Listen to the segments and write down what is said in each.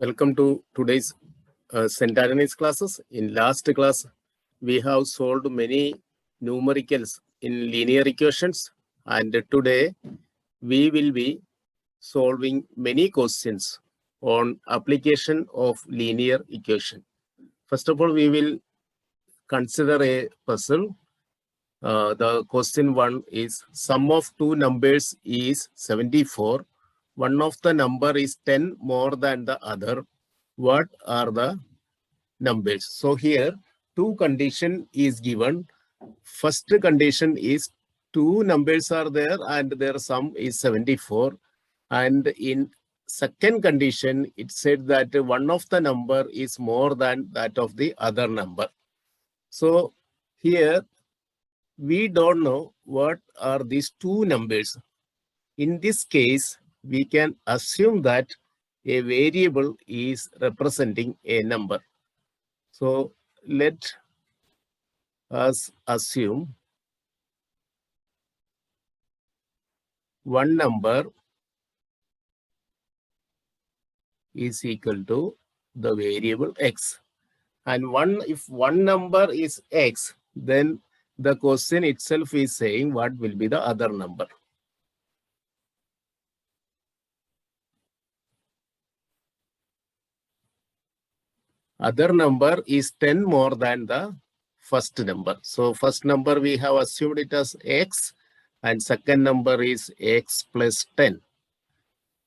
Welcome to today's St. Anthony's classes. In last class, we have solved many numericals in linear equations, and today we will be solving many questions on application of linear equation. First of all, we will consider a puzzle. The question 1 is sum of two numbers is 74. One of the number is 10 more than the other. What are the numbers? So here two condition is given. First condition is two numbers are there and their sum is 74. And in second condition, it said that one of the number is more than that of the other number. So here we don't know what are these two numbers. In this case, we can assume that a variable is representing a number. So let us assume one number is equal to the variable x. And if one number is x, then the question itself is saying what will be the other number. Other number is 10 more than the first number. So first number we have assumed it as x, and second number is x plus 10.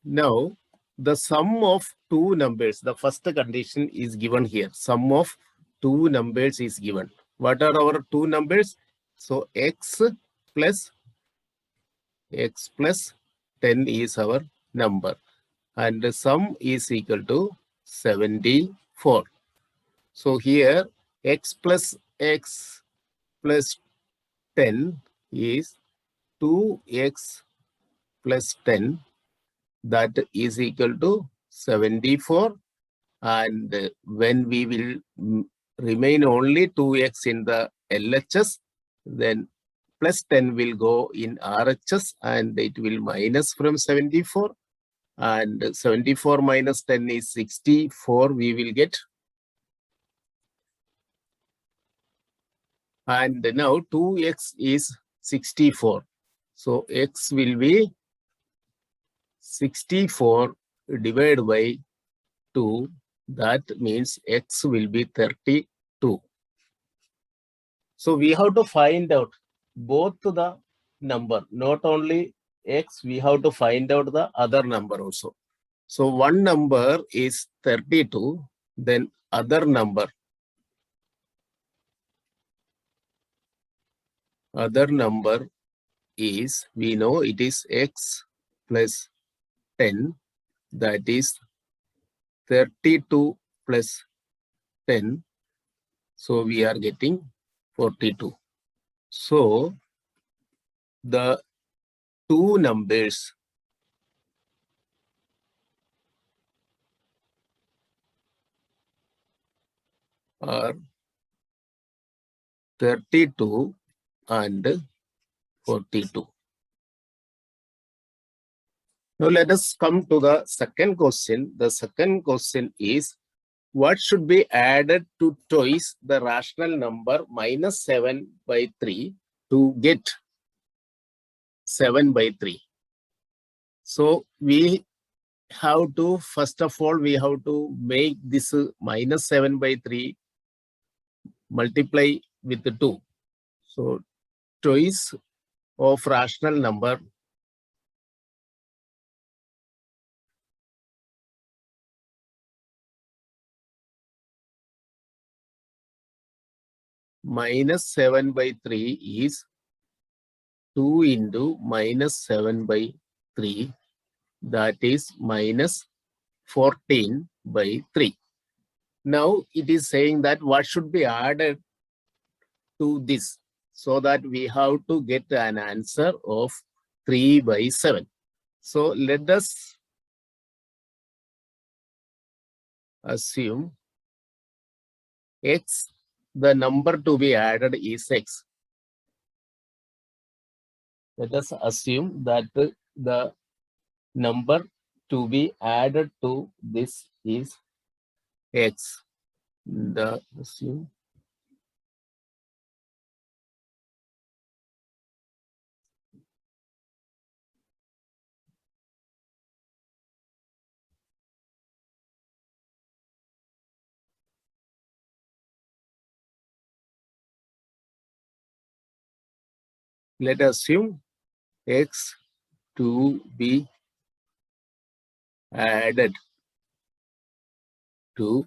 Now the sum of two numbers, the first condition is given here. Sum of two numbers is given. What are our two numbers? So x plus 10 is our number, and the sum is equal to 74. So here x plus 10 is 2x plus 10, that is equal to 74. And when we will remain only 2x in the LHS, then plus 10 will go in RHS and it will minus from 74. And 74 minus 10 is 64 we will get. And now 2x is 64. So x will be 64 divided by 2. That means x will be 32. So we have to find out both the number, not only x, we have to find out the other number also. So one number is 32, then other number is, we know it is x plus 10, that is 32 plus 10. So we are getting 42. So the two numbers are 32 and 42. Now let us come to the second question. The second question is, what should be added to twice the rational number minus 7 by 3 to get 7 by 3? So we have to, first of all, we have to make this minus 7 by 3 multiply with the 2. So twice of rational number minus 7 by 3 is 2 into minus 7 by 3, that is minus 14 by 3. Now it is saying that what should be added to this, so that we have to get an answer of 3 by 7. So let us assume x, the number to be added is x. Let us assume that the number to be added to this is x. The assume let us assume x to be added to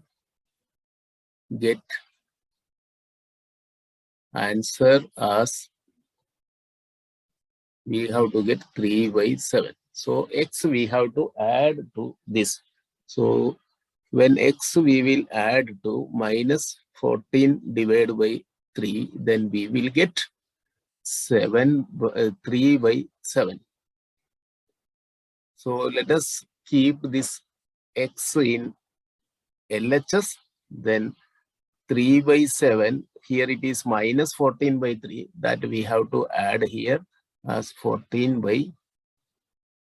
get answer as we have to get 3 by 7. So x we have to add to this. So when x we will add to minus 14 divided by 3, then we will get 3 by 7. So let us keep this x in LHS, then 3 by 7, here it is minus 14 by 3, that we have to add here as 14 by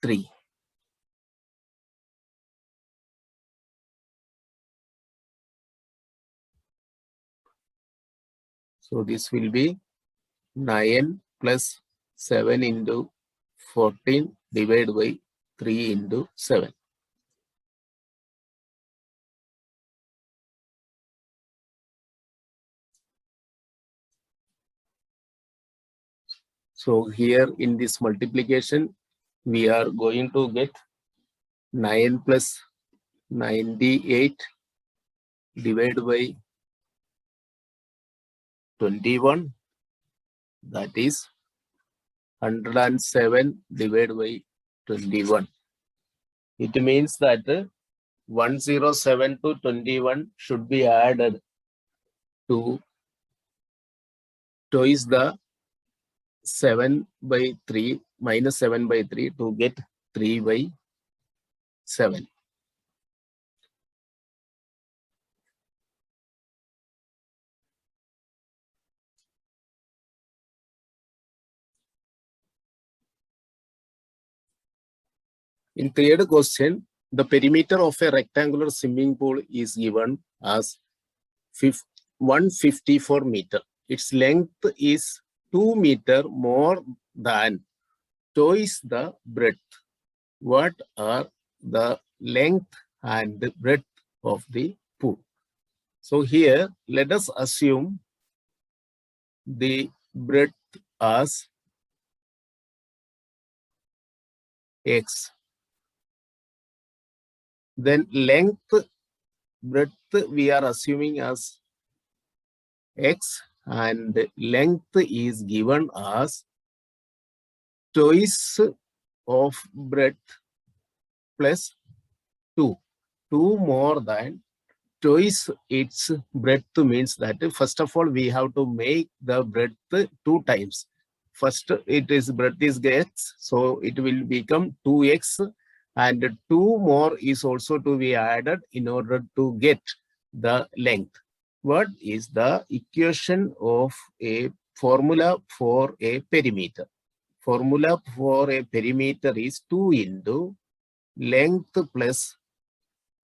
3. So this will be 9 plus 7 into 14 divided by 3 into 7. So here in this multiplication, we are going to get 9 plus 98 divided by 21, that is 107 divided by 21. It means that 107 to 21 should be added to twice the 7 by 3 minus 7 by 3 to get 3 by 7. In third question, the perimeter of a rectangular swimming pool is given as 154 meter. Its length is 2 meter more than twice the breadth. What are the length and the breadth of the pool? So here, let us assume the breadth as x. Then length, breadth we are assuming as x, and length is given as twice of breadth plus 2. 2 more than twice its breadth means that first of all we have to make the breadth 2 times. First it is breadth is x, so it will become 2x, and 2 more is also to be added in order to get the length. What is the equation of a formula for a perimeter? Formula for a perimeter is 2 into length plus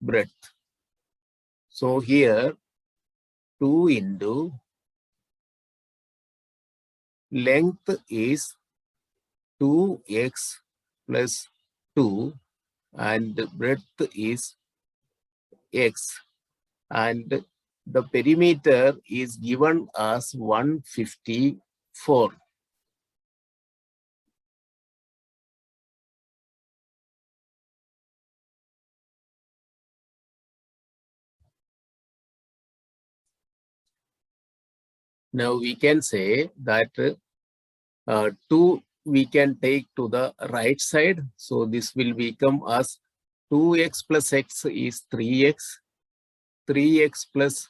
breadth. So here 2 into length is 2x plus 2 and breadth is x, and the perimeter is given as 154. Now we can say that 2 we can take to the right side. So this will become as 2x plus x is 3x. 3x plus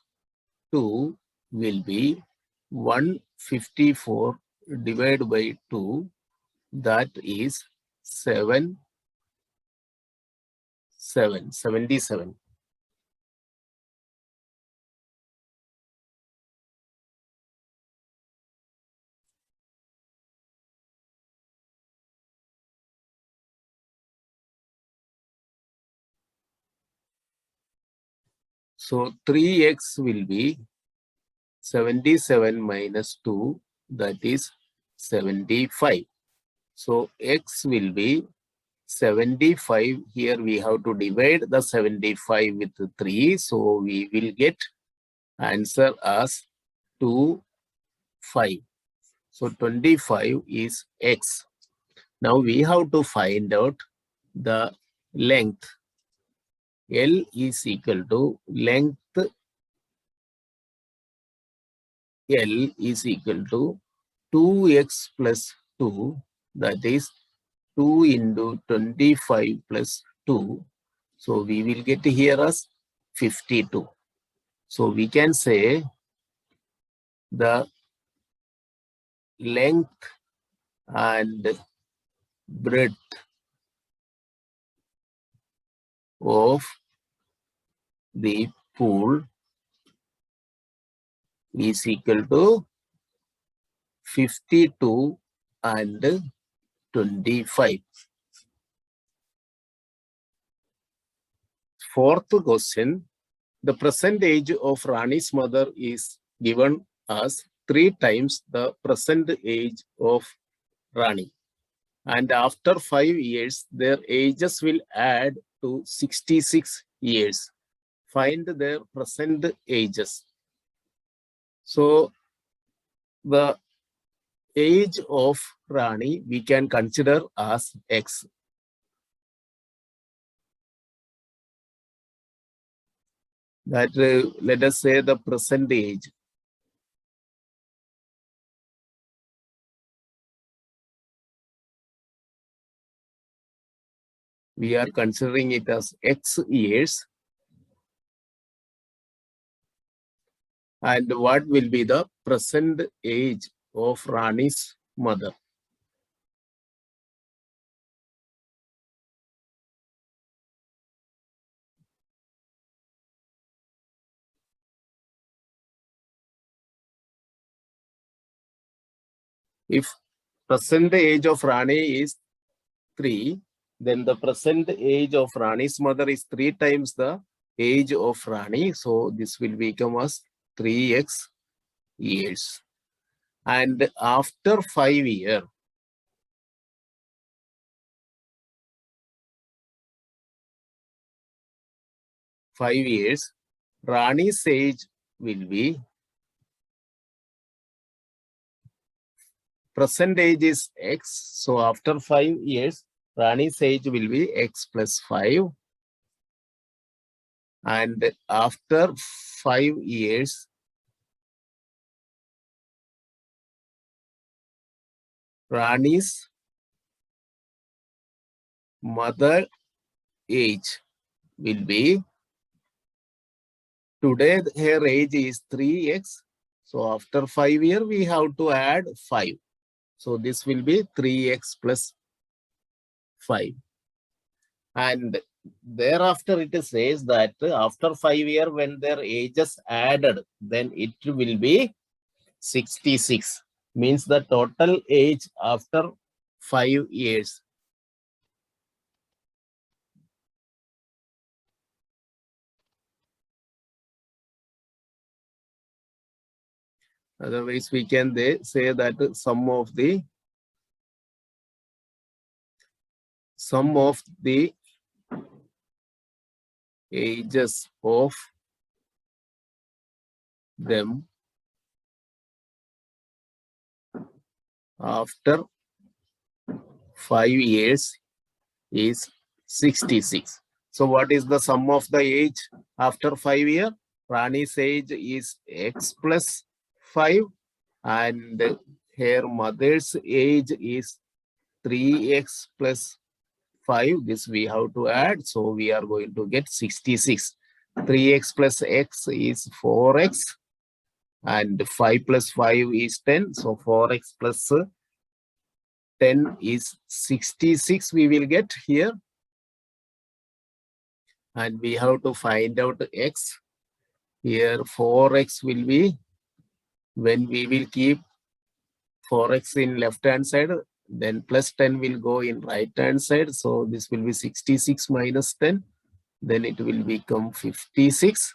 2 will be 154 divided by 2. That is 77. So 3x will be 77 minus 2, that is 75. So x will be 75. Here we have to divide the 75 with 3. So we will get answer as 2, 5. So 25 is x. Now we have to find out the length. L is equal to length L is equal to 2x plus 2, that is 2 into 25 plus 2. So we will get here as 52. So we can say the length and breadth of the pool is equal to 52 and 25. Fourth question, the present age of Rani's mother is given as 3 times the present age of Rani. And after 5 years, their ages will add to 66 years. Find their present ages. So the age of Rani we can consider as X. That let us say the present age. We are considering it as X years. And what will be the present age of Rani's mother? If present age of Rani is 3, then the present age of Rani's mother is 3 times the age of Rani. So this will become as 3x years. And after 5 years, Rani's age will be, present age is x. So after 5 years, Rani's age will be x plus 5. And after 5 years, Rani's mother age will be, today her age is 3x. So after 5 years, we have to add 5. So this will be 3x plus 5. And thereafter it says that after 5 years, when their ages added, then it will be 66. Means the total age after 5 years. Otherwise, we can say that sum of the ages of them after 5 years is 66. So what is the sum of the age after 5 years? Rani's age is x plus 5 and her mother's age is 3x plus 5. This we have to add. So we are going to get 66. 3x plus x is 4x and 5 plus 5 is 10. So 4x plus 10 is 66 we will get here. And we have to find out x. Here 4x will be, when we will keep 4x in left hand side, then plus 10 will go in right hand side. So this will be 66 minus 10. Then it will become 56.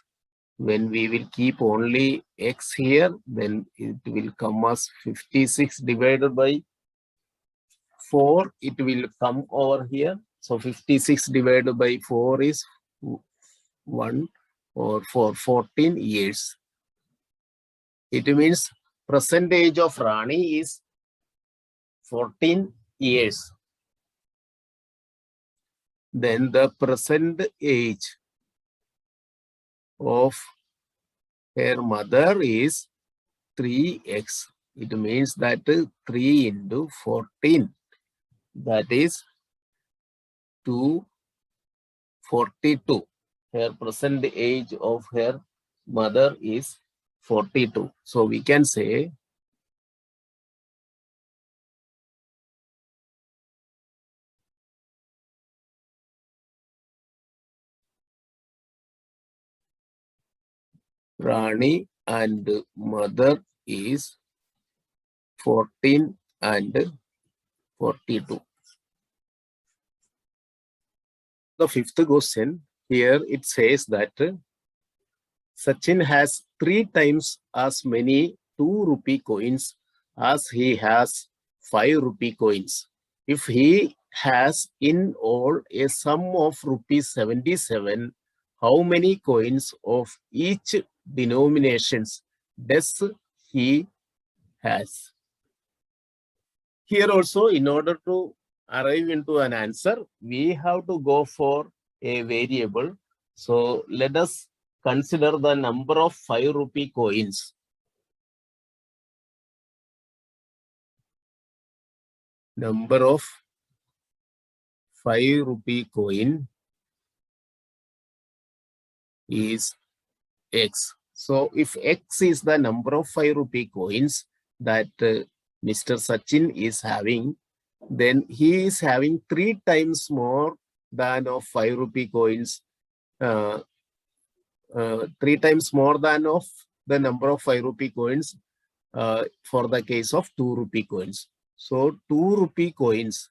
When we will keep only x here, then it will come as 56 divided by 4. It will come over here. So 56 divided by 4 is 1 or 4, 14 years. It means present age of Rani is 14 years. Then the present age of her mother is 3x. It means that 3 into 14, that is 242. Her present age of her mother is 42. So we can say Rani and mother is 14 and 42. The fifth question, here it says that Sachin has 3 times as many 2 rupee coins as he has 5 rupee coins. If he has in all a sum of rupees 77, how many coins of each denominations does he has? Here also, in order to arrive into an answer, we have to go for a variable. So let us consider the number of 5 rupee coins. Number of 5 rupee coin is x. So if x is the number of 5 rupee coins that Mr. Sachin is having, then he is having 3 times more than of 5 rupee coins, 3 times more than of the number of 5 rupee coins for the case of 2 rupee coins. So 2 rupee coins,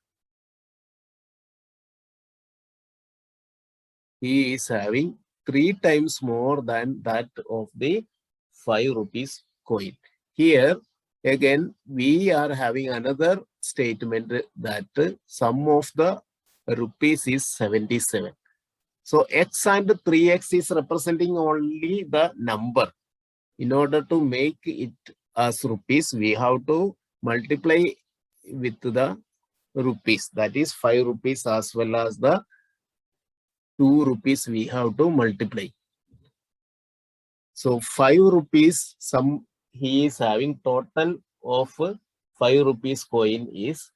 he is having 3 times more than that of the 5 rupees coin. Here again we are having another statement that sum of the rupees is 77. So x and 3x is representing only the number. In order to make it as rupees, we have to multiply with the rupees, that is 5 rupees as well as the 2 rupees we have to multiply. So 5 rupees, he is having total of 5 rupees coin is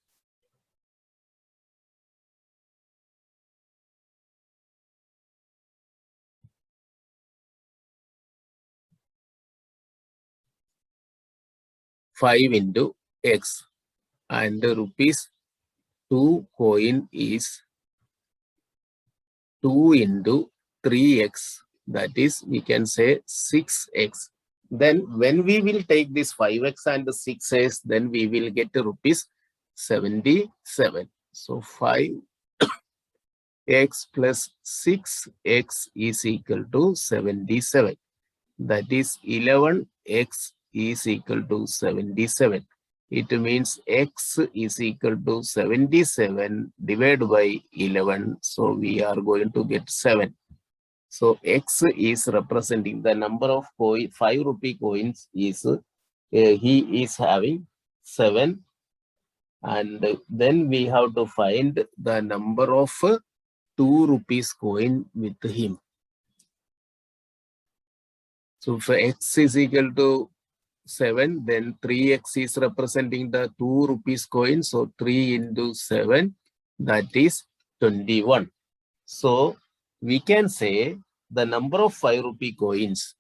5 into x, and the rupees 2 coin is 2 into 3x, that is we can say 6x. Then when we will take this 5x and 6x, then we will get rupees 77. So 5x plus 6x is equal to 77. That is 11x is equal to 77. It means x is equal to 77 divided by 11. So we are going to get 7. So x is representing the number of 5 rupee coins is he is having 7. And then we have to find the number of 2 rupees coin with him. So for x is equal to 7, then 3x is representing the 2 rupees coin. So 3 into 7, that is 21. So we can say the number of 5 rupee coins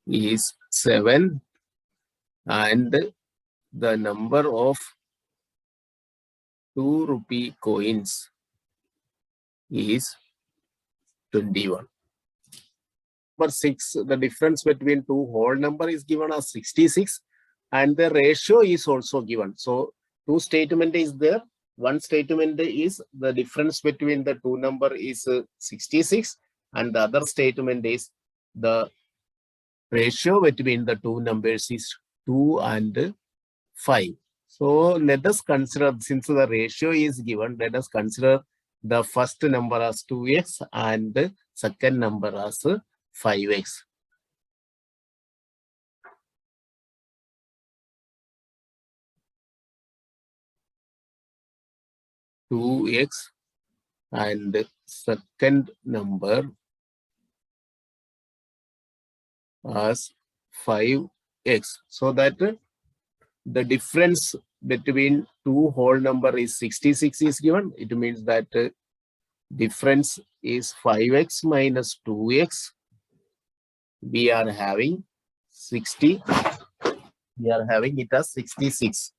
is 7, and the number of 2 rupee coins is 21. Number 6, the difference between two whole number is given as 66, and the ratio is also given. So two statement is there. One statement is the difference between the two number is 66, and the other statement is the ratio between the two numbers is 2 and 5. So let us consider, since the ratio is given, let us consider the first number as 2x and the second number as 5x. Two x and the second number as 5x. So that the difference between two whole number is 66 is given. It means that difference is 5x minus 2x. We are having 60. We are having it as 66.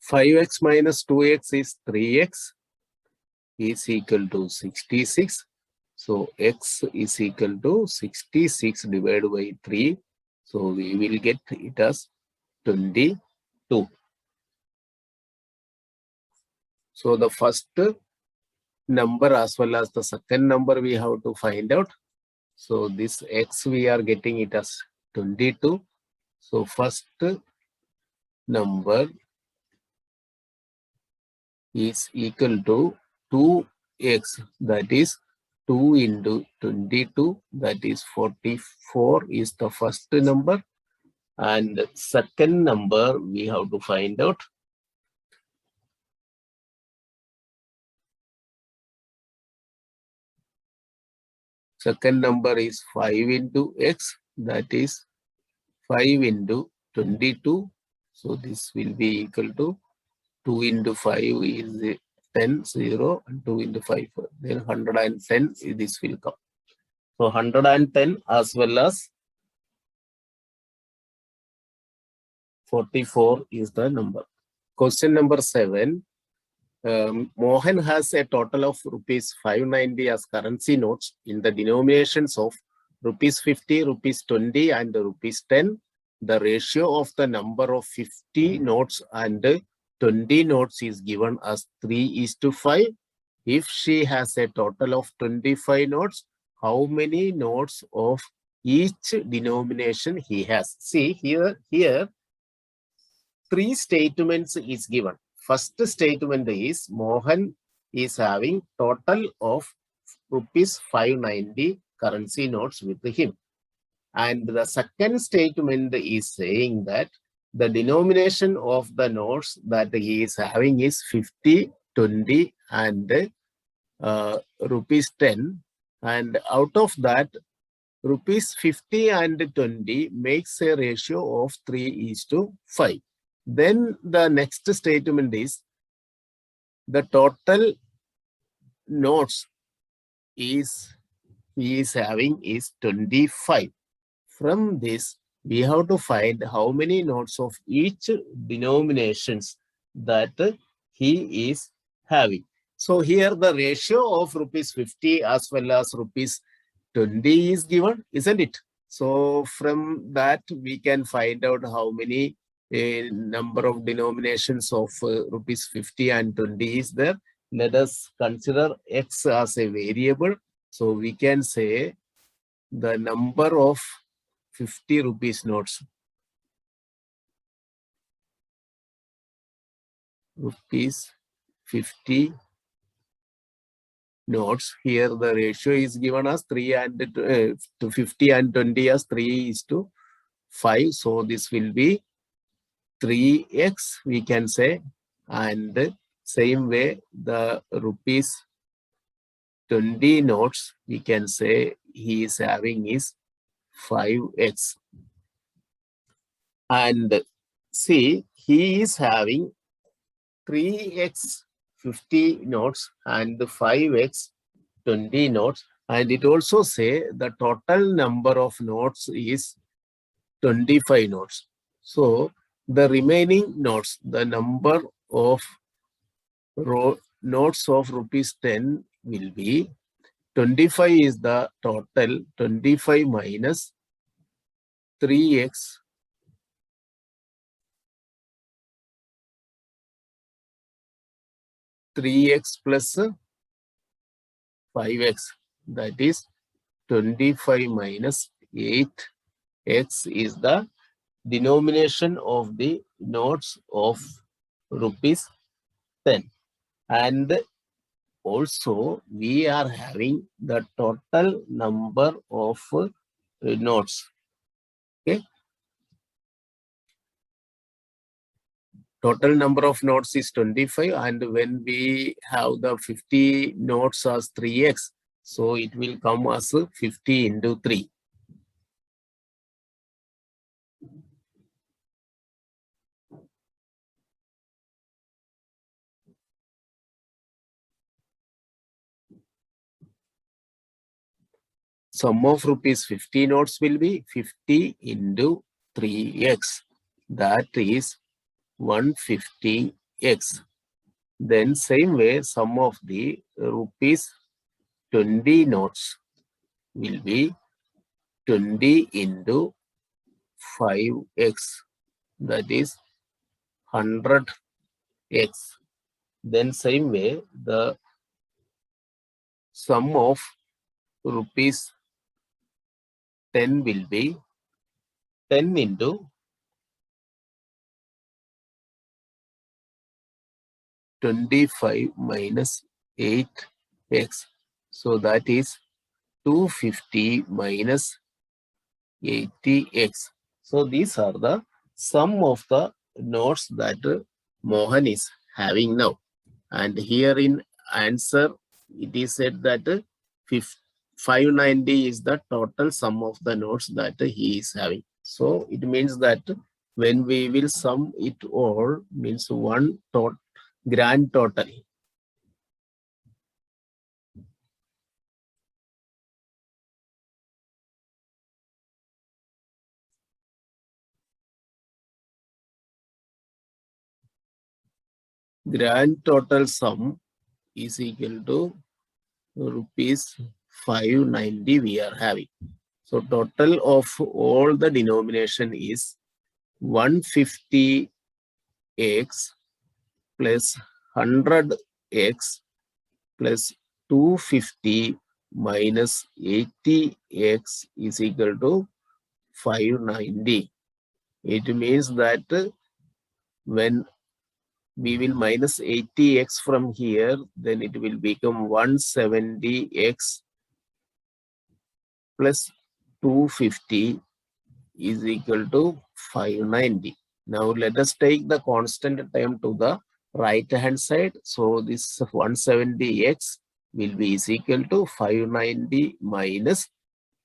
Five x minus 2x is 3x is equal to 66. So x is equal to 66 divided by 3. So we will get it as 22. So the first number as well as the second number we have to find out. So this x we are getting it as 22. So first number is equal to 2x, that is 2 into 22, that is 44 is the first number, and second number we have to find out. Second number is 5 into x, that is 5 into 22. So this will be equal to 2 into 5 is 10, 0, and 2 into 5, then 110, this will come. So 110 as well as 44 is the number. Question number 7. Mohan has a total of rupees 590 as currency notes in the denominations of rupees 50, rupees 20, and rupees 10. The ratio of the number of 50 notes and 20 notes is given as 3:5. If she has a total of 25 notes, how many notes of each denomination he has? See here, three statements is given. First statement is Mohan is having total of rupees 590 currency notes with him. And the second statement is saying that the denomination of the notes that he is having is 50, 20, and rupees 10. And out of that, rupees 50 and 20 makes a ratio of 3:5. Then the next statement is the total notes he is having is 25. From this, we have to find how many notes of each denominations that he is having. So here the ratio of rupees 50 as well as rupees 20 is given, isn't it? So from that we can find out how many number of denominations of rupees 50 and 20 is there. Let us consider x as a variable. So we can say the number of 50 rupees notes. Rupees 50 notes. Here the ratio is given as 3 and to 50 and 20 as 3:5. So this will be 3x, we can say. And same way, the rupees 20 notes, we can say he is having is 5x. And See, he is having 3x 50 notes and 5x 20 notes, and it also say the total number of notes is 25 notes. So the remaining notes, the number of notes of rupees 10 will be 25 is the total, 25 minus 3x plus 5x, that is 25 minus 8x is the denomination of the notes of rupees 10. And also we are having the total number of notes. Okay. Total number of notes is 25, and when we have the 50 notes as 3x, so it will come as 50 into 3. Sum of rupees 50 notes will be 50 into 3x. That is 150x. Then same way, sum of the rupees 20 notes will be 20 into 5x. That is 100x. Then same way, the sum of rupees 10 will be 10 into 25 minus 8x. So that is 250 minus 80x. So these are the sum of the notes that Mohan is having now. And here in answer, it is said that 590 is the total sum of the notes that he is having. So it means that when we will sum it all, means one grand total. Grand total sum is equal to rupees 590 we are having. So total of all the denomination is 150x plus 100x plus 250 minus 80x is equal to 590. It means that when we will minus 80x from here, then it will become 170x plus 250 is equal to 590. Now let us take the constant term to the right hand side. So this 170x will be is equal to 590 minus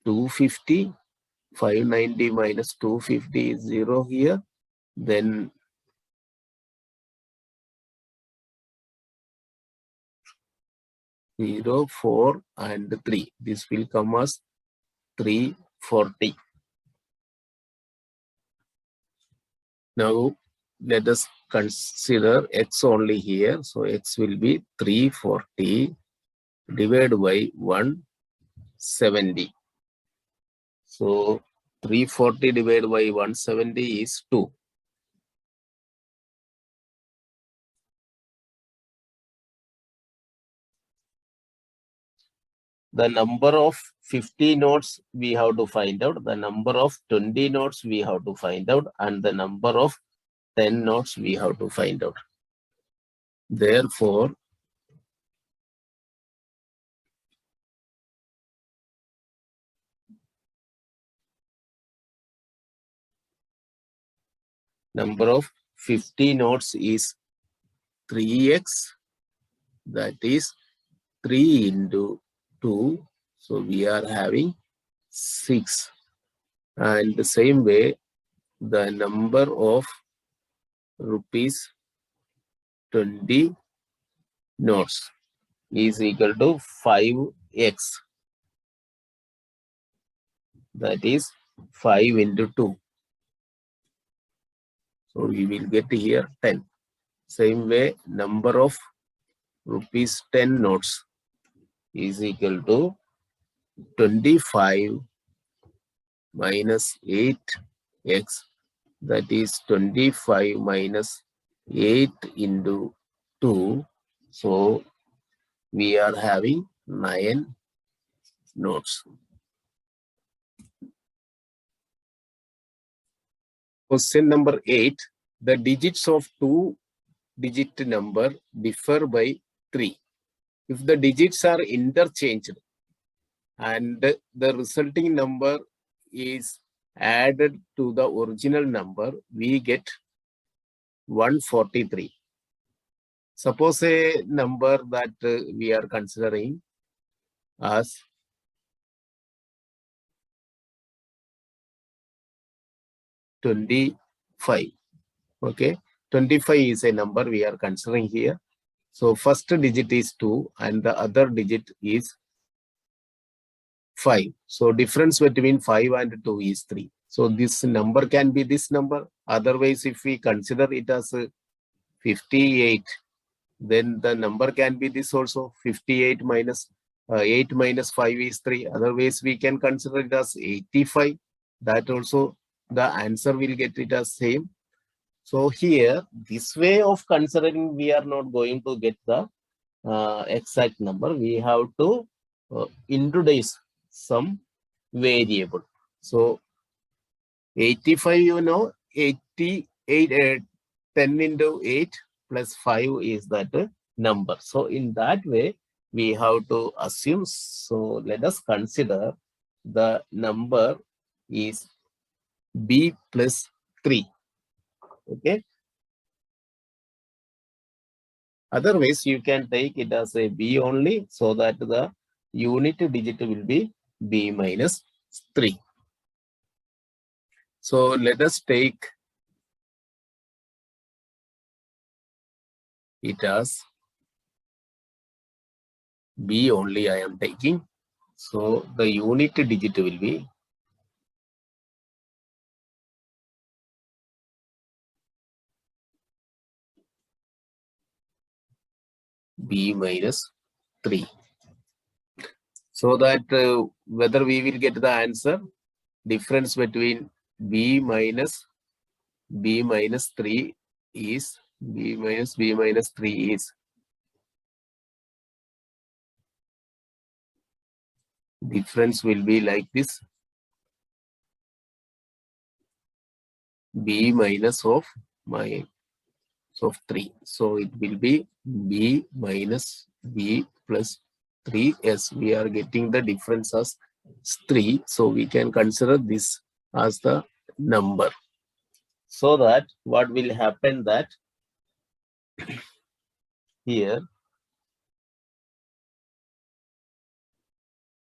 250. 590 minus 250 is 0 here. Then 0, 4 and 3. This will come as 340. Now let us consider x only here. So x will be 340 divided by 170. So 340 divided by 170 is 2. The number of 50 notes we have to find out, the number of 20 notes we have to find out, and the number of 10 notes we have to find out. Therefore, number of 50 notes is 3x, that is 3 into 2. So we are having 6. And the same way, the number of rupees 20 notes is equal to 5x. That is 5 into 2. So we will get here 10. Same way, number of rupees 10 notes is equal to 25 minus 8x. That is 25 minus 8 into 2. So we are having 9 notes. Question number 8. The digits of two-digit number differ by 3. If the digits are interchanged and the resulting number is added to the original number, we get 143. Suppose a number that we are considering as 25. Okay, 25 is a number we are considering here. So first digit is 2 and the other digit is 5. So difference between 5 and 2 is 3. So this number can be this number. Otherwise, if we consider it as 58, then the number can be this also. 58 minus 8 minus 5 is 3. Otherwise, we can consider it as 85. That also the answer will get it as same. So here, this way of considering, we are not going to get the exact number. We have to introduce some variable. So 85, you know, 88, 10 into 8 plus 5 is that number. So in that way, we have to assume. So let us consider the number is b plus 3. Okay. Otherwise, you can take it as a b only, so that the unit digit will be b minus 3. So let us take it as b only I am taking. So the unit digit will be b minus 3. So that whether we will get the answer, difference between b minus 3 is b minus 3 is difference will be like this, b minus of 3. So it will be b minus b plus 3. Yes, we are getting the difference as 3. So we can consider this as the number. So that what will happen, that here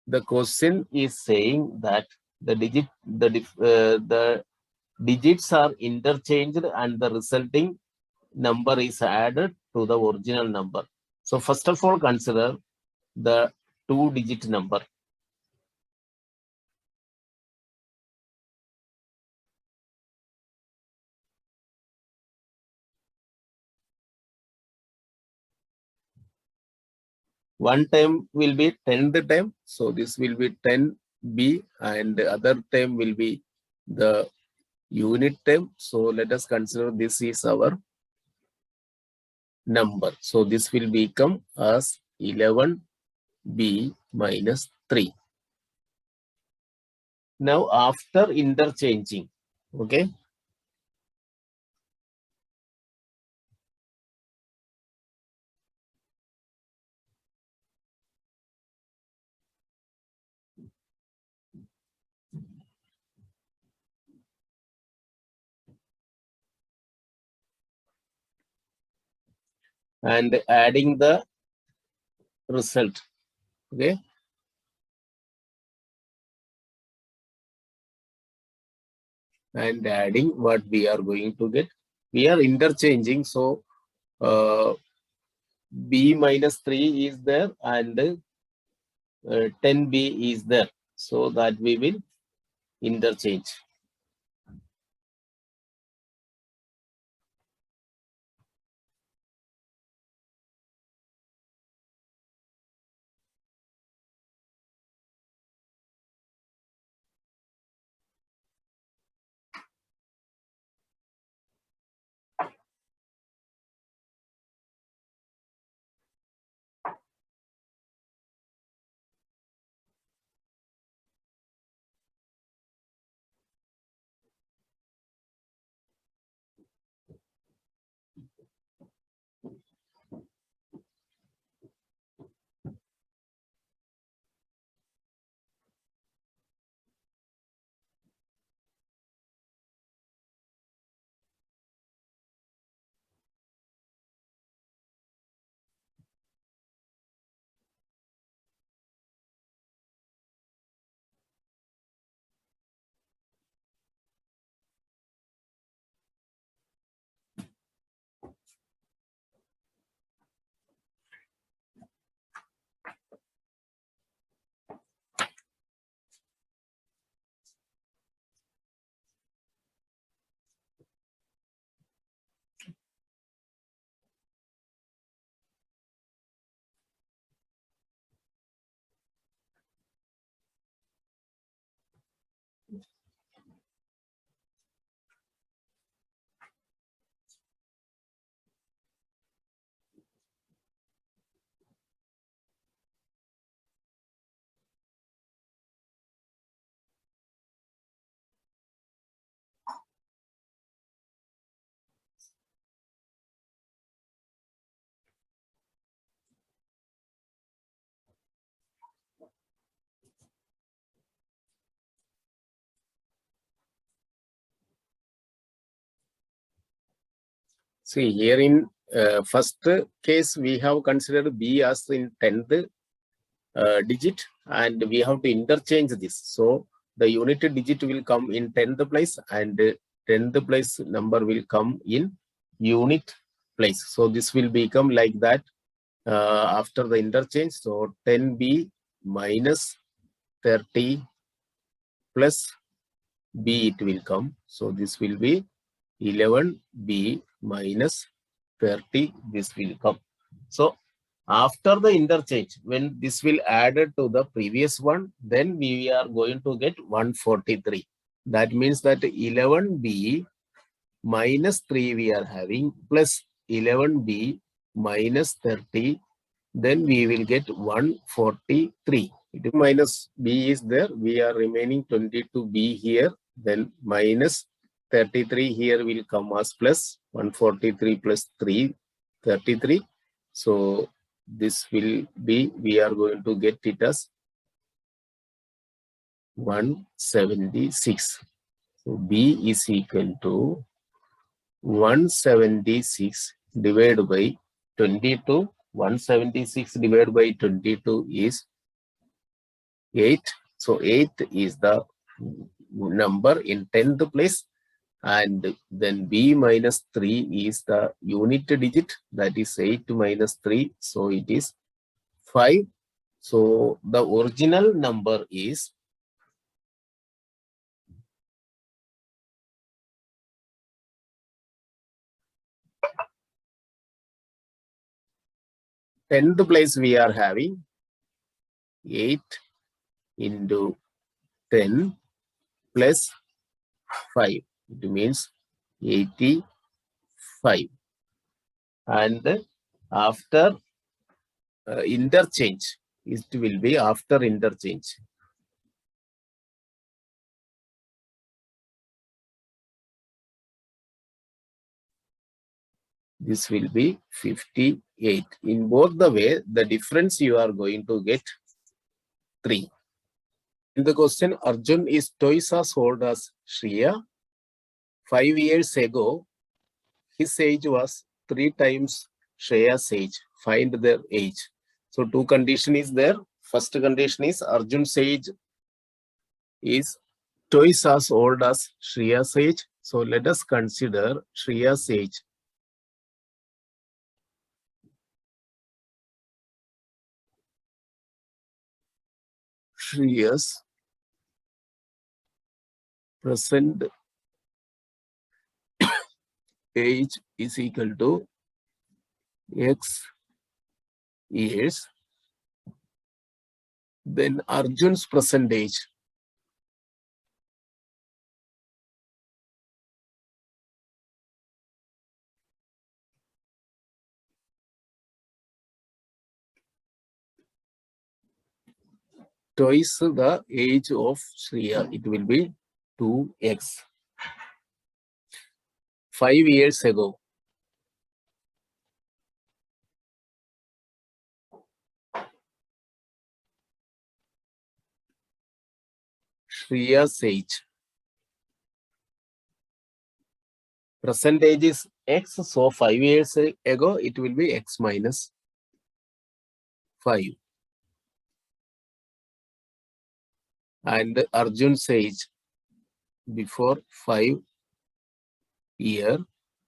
the question is saying that the digits are interchanged and the resulting number is added to the original number. So first of all, consider the two-digit number. One term will be 10th term, so this will be 10b, and the other term will be the unit term. So let us consider this is our number. So this will become as 11b minus 3. Now after interchanging, okay, and adding the result, okay, and adding what we are going to get, we are interchanging. So B minus 3 is there and 10B is there. So that we will interchange. See, here in first case, we have considered B as in 10th digit, and we have to interchange this. So the unit digit will come in 10th place and 10th place number will come in unit place. So this will become like that after the interchange. So 10B minus 30 plus B it will come. So this will be 11B minus 30, this will come. So after the interchange, when this will added to the previous one, then we are going to get 143. That means that 11B minus 3 we are having plus 11B minus 30, then we will get 143. Minus B is there, we are remaining 22B here, then minus 33 here will come as plus 143 plus 3, 33. So this will be, we are going to get it as 176. So B is equal to 176 divided by 22. 176 divided by 22 is 8. So 8 is the number in 10th place, and then B minus 3 is the unit digit, that is 8 minus 3, so it is 5. So the original number is 10th place we are having 8 into 10 plus 5. It means 85. And after interchange, it will be after interchange. This will be 58. In both the way, the difference you are going to get 3. In the question, Arjun is twice as old as Shreya. 5 years ago, his age was 3 times Shreya's age. Find their age. So 2 condition is there. First condition is Arjun's age is twice as old as Shreya's age. So let us consider Shreya's age. Shreya's present age is equal to X years. Then Arjun's present age. Twice the age of Shreya, it will be 2x. 5 years ago, Shreya's age. Present age is x, so 5 years ago, it will be x minus 5. And Arjun's age before 5 year,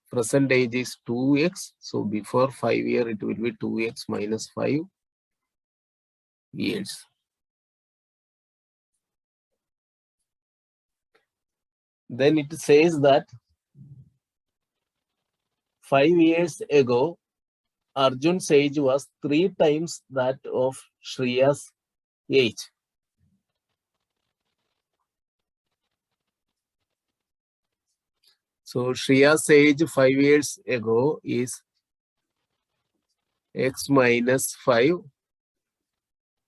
present age is 2x, so before 5 year, it will be 2x minus 5 years. Then it says that 5 years ago, Arjun's age was 3 times that of Shreya's age. So Shreya's age 5 years ago is x minus 5.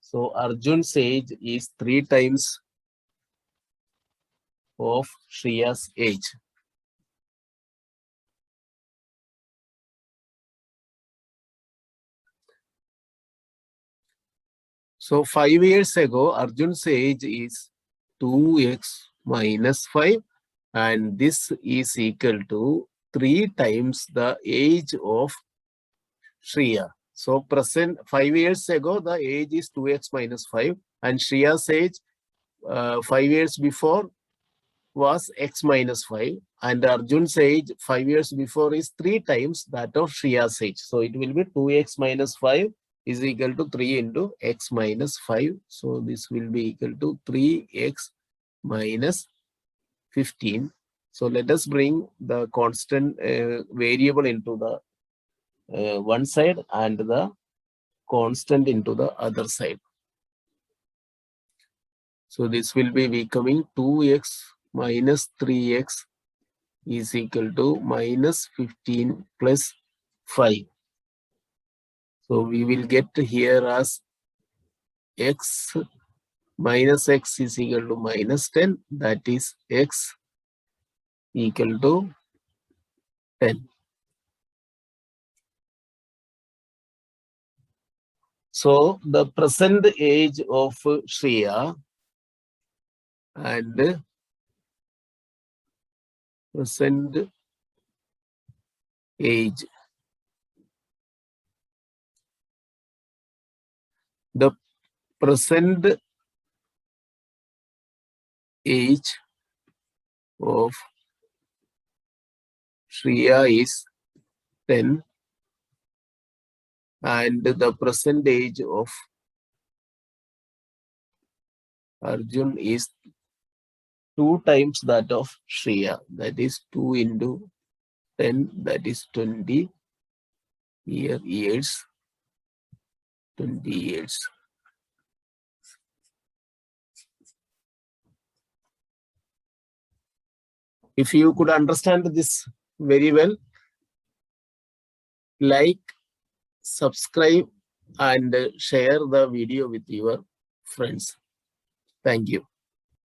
So Arjun's age is 3 times of Shreya's age. So 5 years ago, Arjun's age is 2x minus 5, and this is equal to 3 times the age of Shreya. So present 5 years ago, the age is 2x minus 5, and Shreya's age 5 years before was x minus 5, and Arjun's age 5 years before is 3 times that of Shreya's age. So it will be 2x minus 5 is equal to 3 into x minus 5. So this will be equal to 3x minus 15. So let us bring the constant variable into the one side and the constant into the other side. So this will be becoming 2x minus 3x is equal to minus 15 plus 5. So we will get here as x minus x is equal to minus 10. That is x equal to 10. So the present age of Shreya and present age. The present age of Shreya is 10, and the present age of Arjun is 2 times that of Shreya. That is 2 into 10, that is 20 years. 20 years. If you could understand this very well, like, subscribe, and share the video with your friends. Thank you.